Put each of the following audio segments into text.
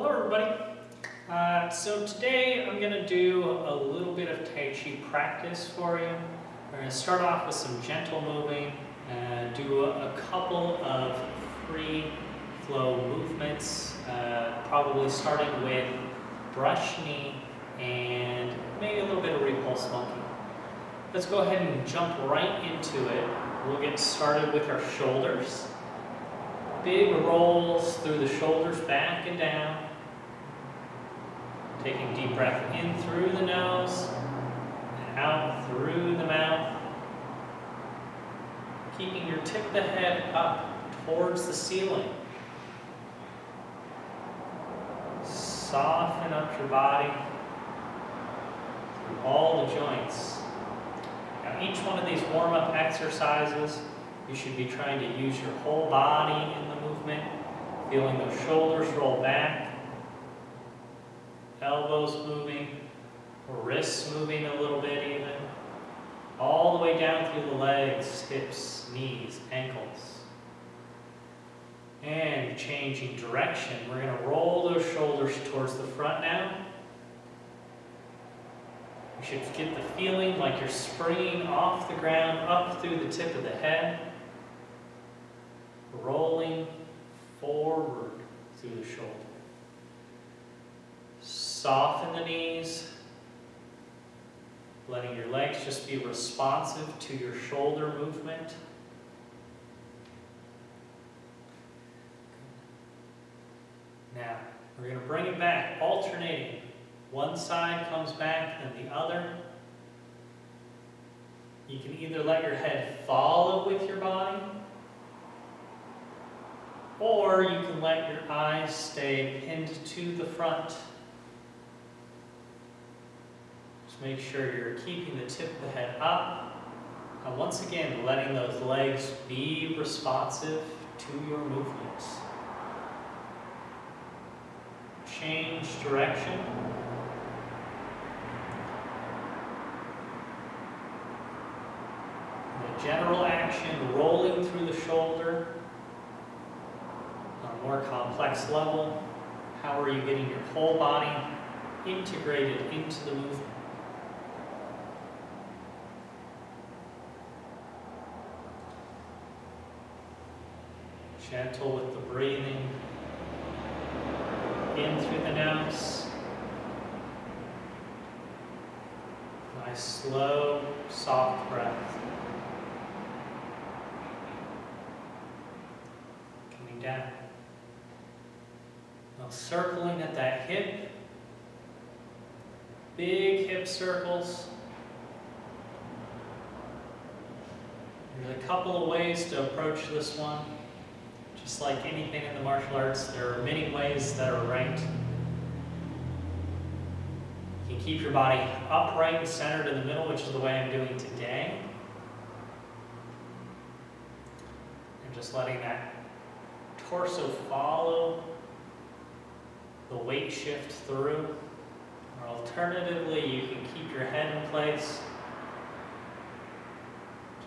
Hello everybody. So today I'm going to do a little bit of Tai Chi practice for you. We're going to start off with some gentle moving and do a couple of free flow movements, probably starting with brush knee and maybe a little bit of Repulse Monkey. Let's go ahead and jump right into it. We'll get started with our shoulders. Big rolls through the shoulders, back and down. Taking a deep breath in through the nose, and out through the mouth. Keeping your tip of the head up towards the ceiling. Soften up your body through all the joints. Now each one of these warm-up exercises, you should be trying to use your whole body in the movement, feeling those shoulders roll back, elbows moving, wrists moving a little bit even, all the way down through the legs, hips, knees, ankles. And changing direction, we're going to roll those shoulders towards the front now. You should get the feeling like you're springing off the ground up through the tip of the head, rolling forward through the shoulder. Soften the knees, letting your legs just be responsive to your shoulder movement. Now, we're going to bring it back, alternating. One side comes back, then the other. You can either let your head follow with your body, or you can let your eyes stay pinned to the front. Just make sure you're keeping the tip of the head up. And once again, letting those legs be responsive to your movements. Change direction. The general action, rolling through the shoulder. On a more complex level, how are you getting your whole body integrated into the movement? Gentle with the breathing. In through the nose. Nice, slow, soft breath. Coming down. Now circling at that hip. Big hip circles. There's a couple of ways to approach this one. Just like anything in the martial arts, there are many ways that are right. You can keep your body upright and centered in the middle, which is the way I'm doing today. And just letting that torso follow the weight shift through. Or alternatively, you can keep your head in place,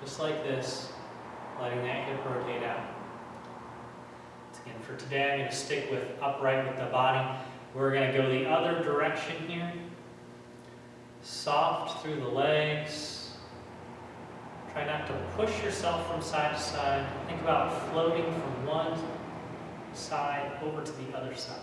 just like this, letting that hip rotate out. And for today, I'm going to stick with upright with the body. We're going to go the other direction here. Soft through the legs. Try not to push yourself from side to side. Think about floating from one side over to the other side.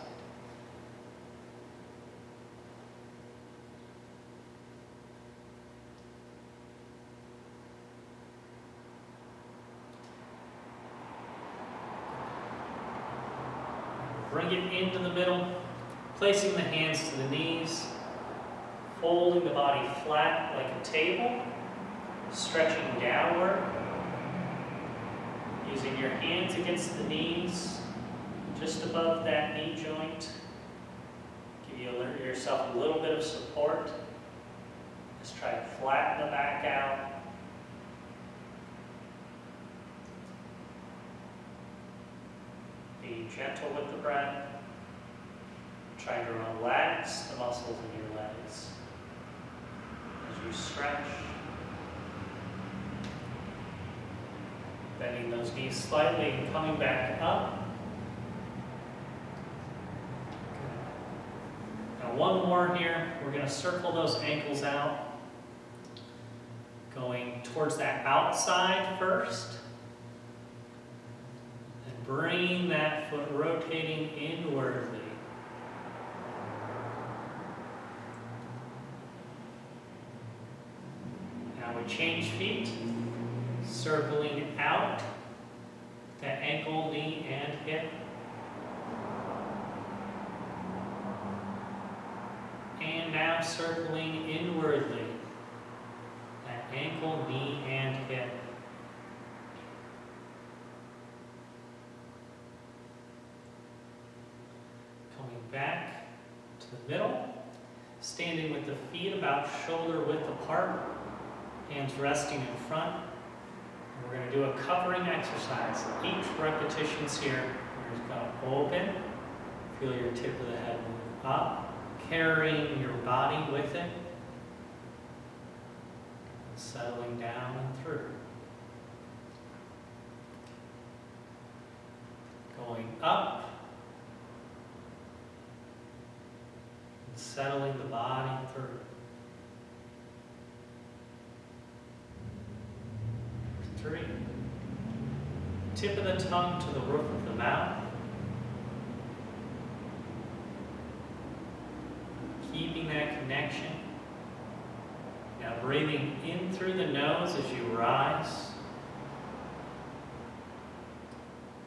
Bring it into the middle, placing the hands to the knees, holding the body flat like a table, stretching downward, using your hands against the knees, just above that knee joint. Give yourself a little bit of support. Just try to flatten the back out. Be gentle with the breath. Try to relax the muscles in your legs as you stretch. Bending those knees slightly and coming back up. one more here. We're going to circle those ankles out, going towards that outside first, and bringing that foot rotating inwardly. Now we change feet, circling out that ankle, knee, and hip. And now circling inwardly, that ankle, knee, and hip. Coming back to the middle, standing with the feet about shoulder width apart, hands resting in front. And we're going to do a covering exercise. Each repetition's here. We're just going to open, feel your tip of the head move up, carrying your body with it, settling down and through. Going up, and settling the body through. Three. Tip of the tongue to the roof of the mouth. Keeping that connection. Now breathing in through the nose as you rise.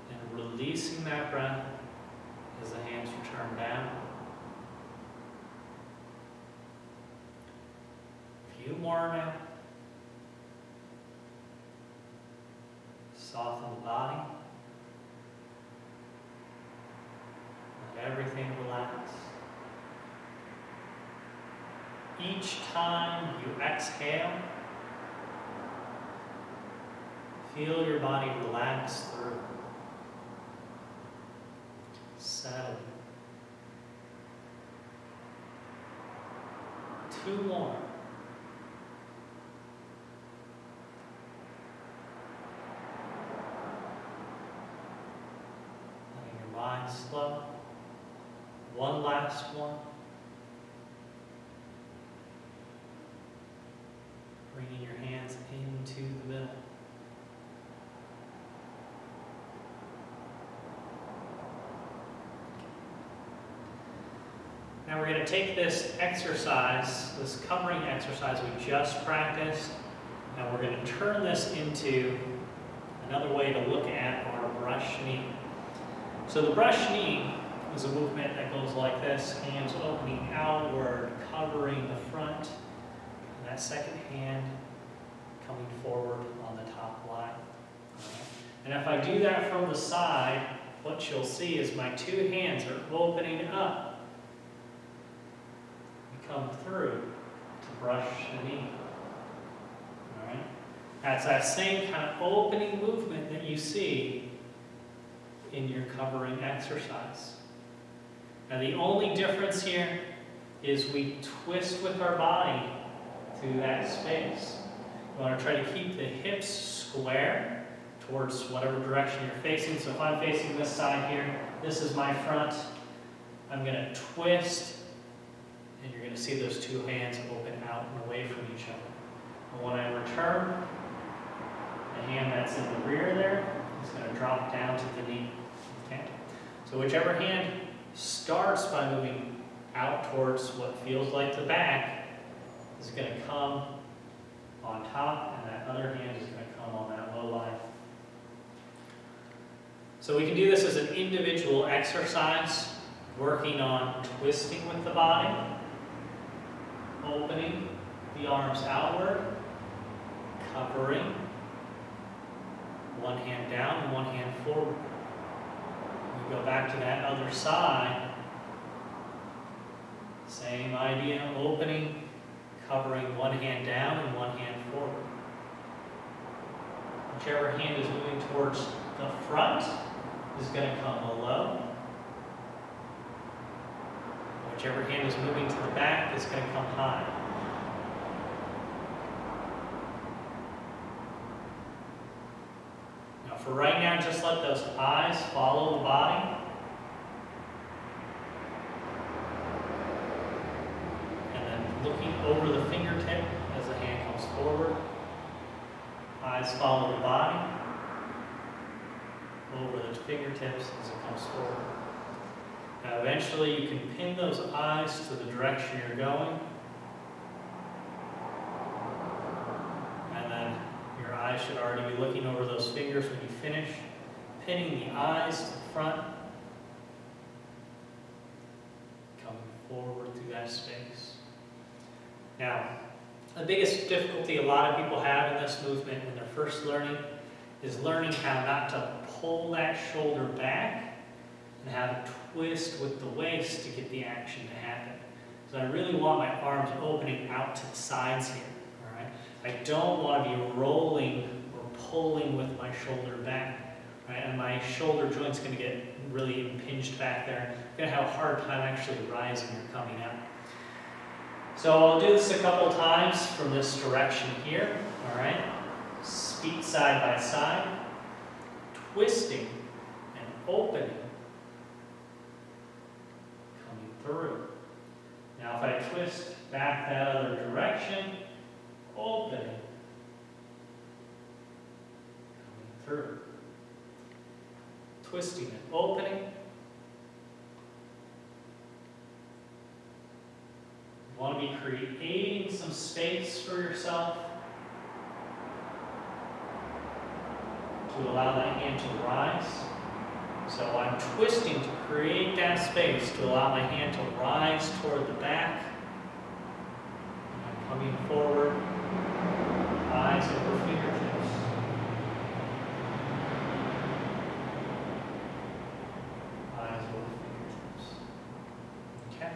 And releasing that breath as the hands return down. A few more now. Soften the body. Let everything relax. Each time you exhale, feel your body relax through. Settle. 2 more. Letting your mind slow. One last one. Bringing your hands into the middle. Now we're going to take this exercise, this covering exercise we just practiced, and we're going to turn this into another way to look at our brush knee. So the brush knee is a movement that goes like this, hands opening outward, covering the front. That second hand coming forward on the top line. And if I do that from the side, what you'll see is my 2 hands are opening up. We come through to brush the knee. All right? That's that same kind of opening movement that you see in your covering exercise. Now the only difference here is we twist with our body through that space. You want to try to keep the hips square towards whatever direction you're facing. So if I'm facing this side here, this is my front. I'm going to twist, and you're going to see those 2 hands open out and away from each other. And when I return, the hand that's in the rear there is going to drop down to the knee. Okay? So whichever hand starts by moving out towards what feels like the back is going to come on top, and that other hand is going to come on that low line. So we can do this as an individual exercise, working on twisting with the body, opening the arms outward, covering, one hand down and one hand forward. We go back to that other side, same idea, opening, covering, one hand down and one hand forward. Whichever hand is moving towards the front is going to come low. Whichever hand is moving to the back is going to come high. Now for right now, just let those eyes follow the body. looking over the fingertip as the hand comes forward. Eyes follow the body, over the fingertips as it comes forward. Now eventually you can pin those eyes to the direction you're going. And then your eyes should already be looking over those fingers when you finish. Pinning the eyes to the front. Coming forward through that space. Now, the biggest difficulty a lot of people have in this movement when they're first learning is learning how not to pull that shoulder back and how to twist with the waist to get the action to happen. So I really want my arms opening out to the sides here. All right? I don't want to be rolling or pulling with my shoulder back. Right? And my shoulder joint's going to get really impinged back there. I'm going to have a hard time actually rising or coming up. So I'll do this a couple times from this direction here. All right? Feet side by side, twisting and opening, coming through. Now if I twist back that other direction, opening, coming through. Twisting and opening. You want to be creating some space for yourself to allow that hand to rise. So I'm twisting to create that space to allow my hand to rise toward the back. I'm coming forward, eyes over fingertips. Eyes over fingertips. Okay,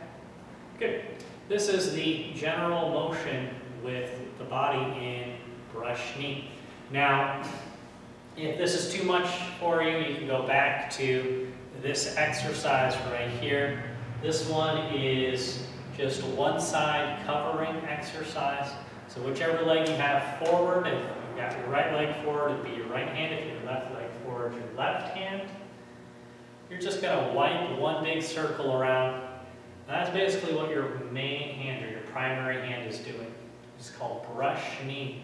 good. This is the general motion with the body in brush knee. Now, if this is too much for you, you can go back to this exercise right here. This one is just one side covering exercise. So whichever leg you have forward, if you've got your right leg forward, it'd be your right hand. If your left leg forward, your left hand. You're just going to wipe one big circle around. That's basically what your main hand or your primary hand is doing. It's called brush knee.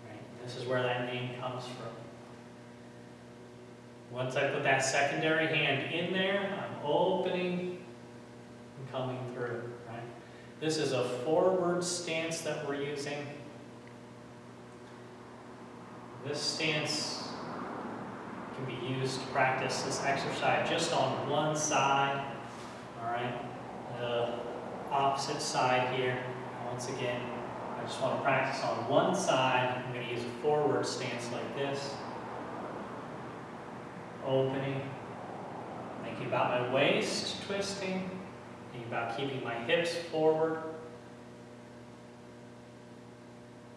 Right? This is where that name comes from. Once I put that secondary hand in there, I'm opening and coming through. Right? This is a forward stance that we're using. This stance can be used to practice this exercise just on one side. All right, the opposite side here. Once again, I just want to practice on one side. I'm going to use a forward stance like this. Opening, thinking about my waist twisting, thinking about keeping my hips forward.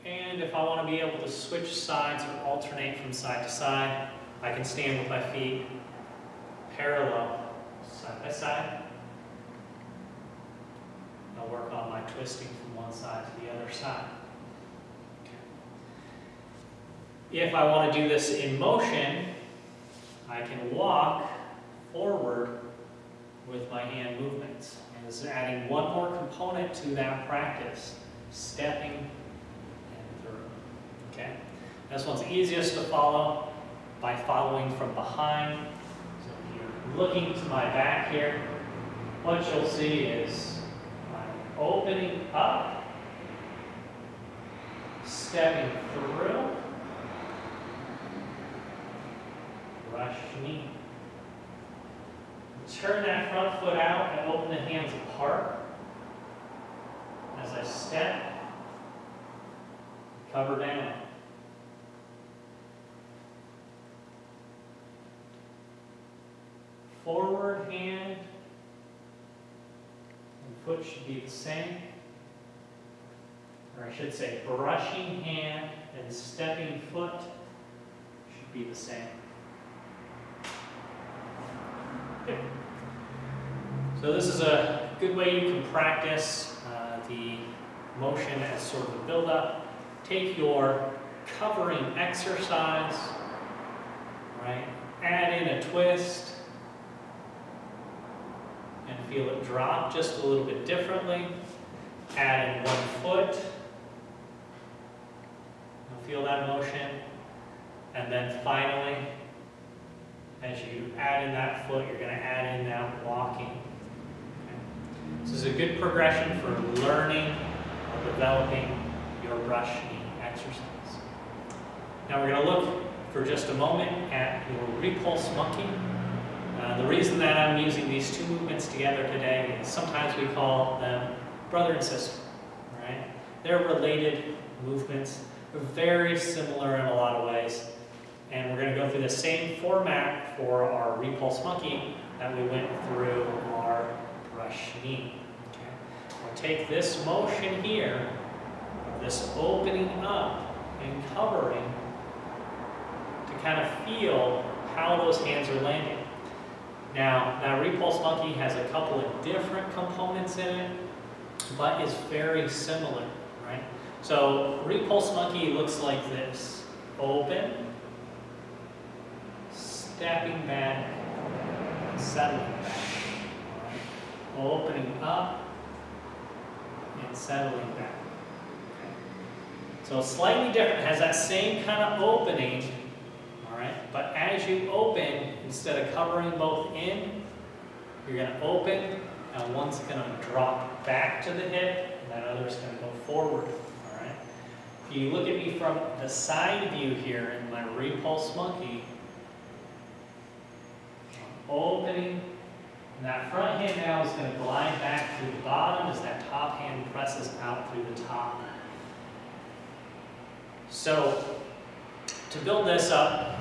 And if I want to be able to switch sides or alternate from side to side, I can stand with my feet parallel, side by side. I'll work on my twisting from one side to the other side. Okay. If I want to do this in motion, I can walk forward with my hand movements. And this is adding one more component to that practice, stepping and through. Okay? This one's easiest to follow by following from behind. So if you're looking to my back here, what you'll see is I'm opening up, stepping through, brush knee. Turn that front foot out and open the hands apart as I step, cover down. Forward hand and foot should be the same. Or I should say, brushing hand and stepping foot should be the same. Good. So this is a good way you can practice the motion as sort of a build-up. Take your covering exercise, right? Add in a twist and feel it drop just a little bit differently. Add in 1 foot. You'll feel that motion. And then finally, as you add in that foot, you're going to add in now walking. Okay. This is a good progression for learning or developing your brush knee exercise. Now we're going to look for just a moment at your Repulse Monkey. The reason that I'm using these two movements together today is sometimes we call them brother and sister, right? They're related movements. They're very similar in a lot of ways. And we're going to go through the same format for our Repulse Monkey that we went through our brush knee. Okay? We'll take this motion here, this opening up and covering, to kind of feel how those hands are landing. Now Repulse Monkey has a couple of different components in it, but is very similar, right? So Repulse Monkey looks like this. Open, stepping back, settling back. Right? Opening up and settling back. Okay. So slightly different, has that same kind of opening, all right? But as you open, instead of covering both in, you're going to open, and one's going to drop back to the hip, and that other's going to go forward. All right? If you look at me from the side view here in my Repulse Monkey, opening, and that front hand now is going to glide back through the bottom as that top hand presses out through the top. So, to build this up,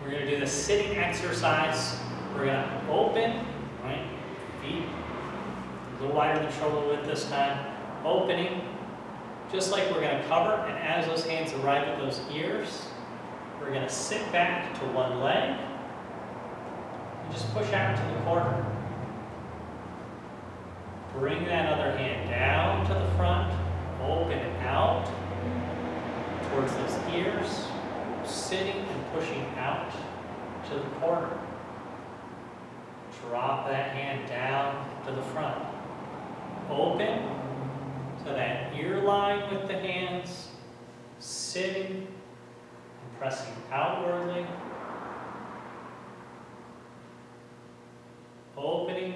we're going to do the sitting exercise. We're going to open, right? Feet a little wider than shoulder width this time. Opening, just like we're going to cover, and as those hands arrive at those ears, we're going to sit back to one leg and just push out to the corner. Bring that other hand down to the front, open it out towards those ears, sitting and pushing out to the corner. Drop that hand down to the front. Open to that ear line with the hands, sitting and pressing outwardly. Opening.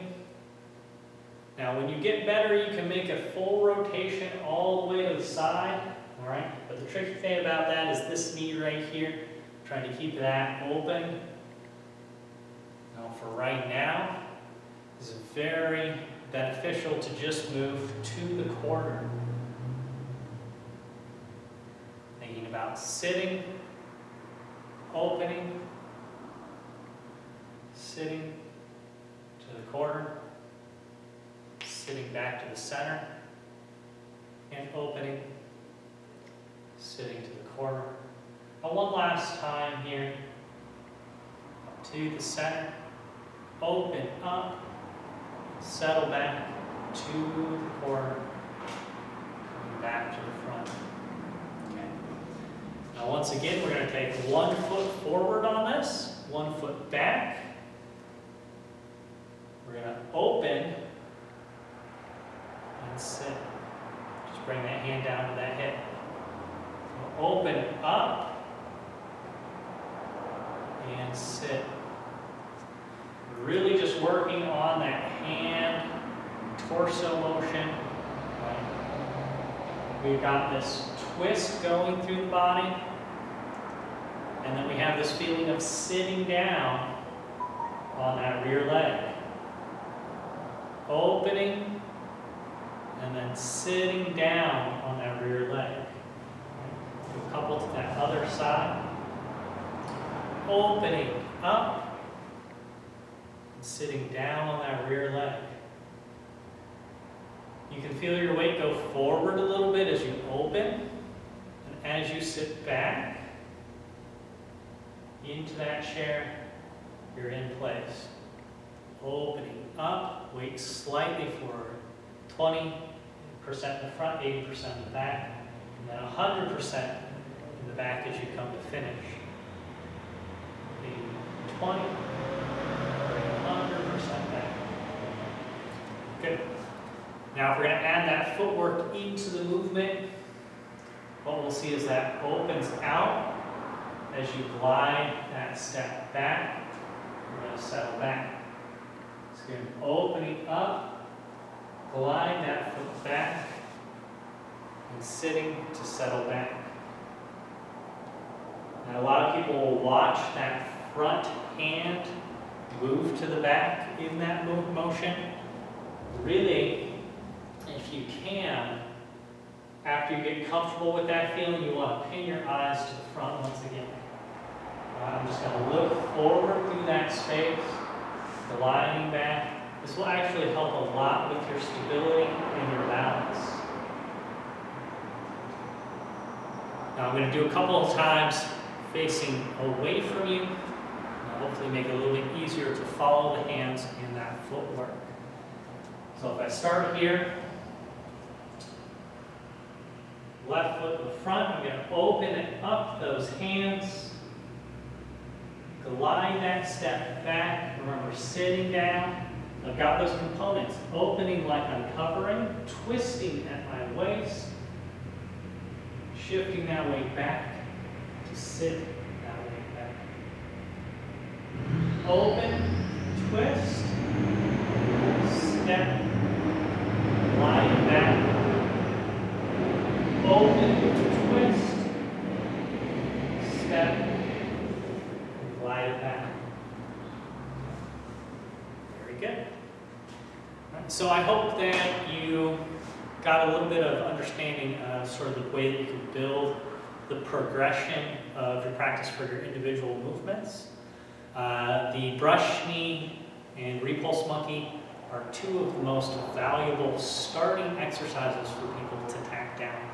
Now when you get better, you can make a full rotation all the way to the side. All right, but the tricky thing about that is this knee right here, trying to keep that open. Now for right now, it's very beneficial to just move to the corner. Thinking about sitting, opening, sitting to the corner, sitting back to the center, and opening, sitting to the corner. Now one last time here, up to the center, open up, settle back to the corner, coming back to the front. Okay. Now once again, we're going to take 1 foot forward on this, 1 foot back. We're going to open and sit. Just bring that hand down to that hip. Open up and sit. Really just working on that hand torso motion. Right. We've got this twist going through the body, and then we have this feeling of sitting down on that rear leg. Opening and then sitting down on that rear leg. Couple to that other side. Opening up and sitting down on that rear leg. You can feel your weight go forward a little bit as you open, and as you sit back into that chair, you're in place. Opening up, weight slightly forward, 20% in the front, 80% in the back, and then 100% in the back as you come to finish. The 20, 100% back. Good. Now if we're going to add that footwork into the movement, what we'll see is that opens out as you glide that step back. We're going to settle back. So again, opening up, glide that foot back, and sitting to settle back. Now a lot of people will watch that front hand move to the back in that motion. Really, if you can, after you get comfortable with that feeling, you want to pin your eyes to the front once again. I'm just going to look forward through that space, gliding back. This will actually help a lot with your stability and your balance. Now I'm going to do a couple of times facing away from you. Hopefully make it a little bit easier to follow the hands in that footwork. So if I start here, left foot in the front, I'm going to open it up, those hands, glide that step back. Remember, sitting down. I've got those components, opening like I'm covering, twisting at my waist, shifting that weight back to sit that weight back. Open, twist, step, glide back. Open, twist, step, and glide it back. Very good. So I hope that you got a little bit of understanding of sort of the way that you can build the progression of your practice for your individual movements. The brush knee and repulse monkey are two of the most valuable starting exercises for people to tack down.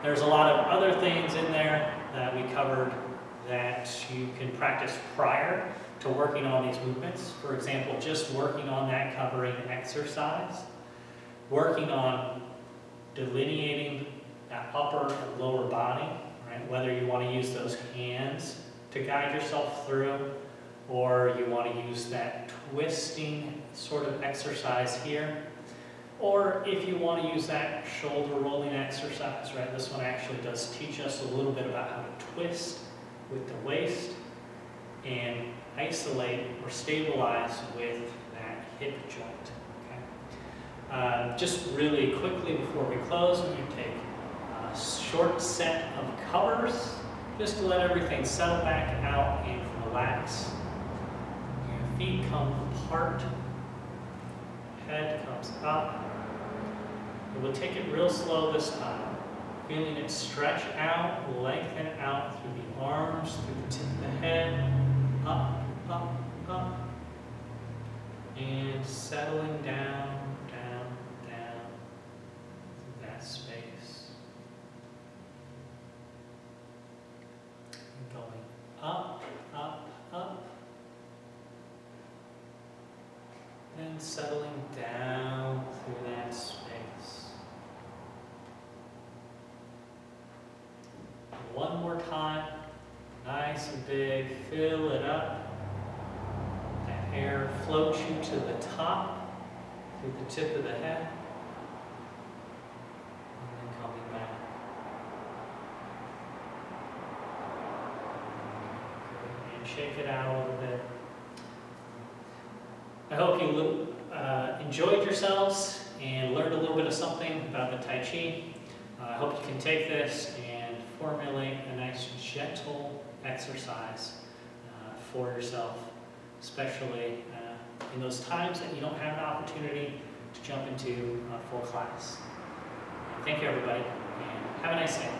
There's a lot of other things in there that we covered that you can practice prior to working on these movements. For example, just working on that covering exercise, working on delineating that upper and lower body, right? Whether you want to use those hands to guide yourself through, or you want to use that twisting sort of exercise here, or if you want to use that shoulder rolling exercise, right? This one actually does teach us a little bit about how to twist with the waist and isolate or stabilize with that hip joint. Okay? Just really quickly before we close, I'm going to take a short set of covers just to let everything settle back out and relax. Your feet come apart, head comes up. And we'll take it real slow this time, feeling it stretch out, lengthen out through the arms, through the tip of the head, up, up, up, and settling down, down, down through that space. And going up, up, up, and settling down through that space. One more time, nice and big, fill it up. That air floats you to the top, through the tip of the head, and then coming back. And shake it out a little bit. I hope you enjoyed yourselves and learned a little bit of something about the Tai Chi. I hope you can take this and formulate a nice gentle exercise for yourself, especially in those times that you don't have an opportunity to jump into full class. Thank you, everybody, and have a nice day.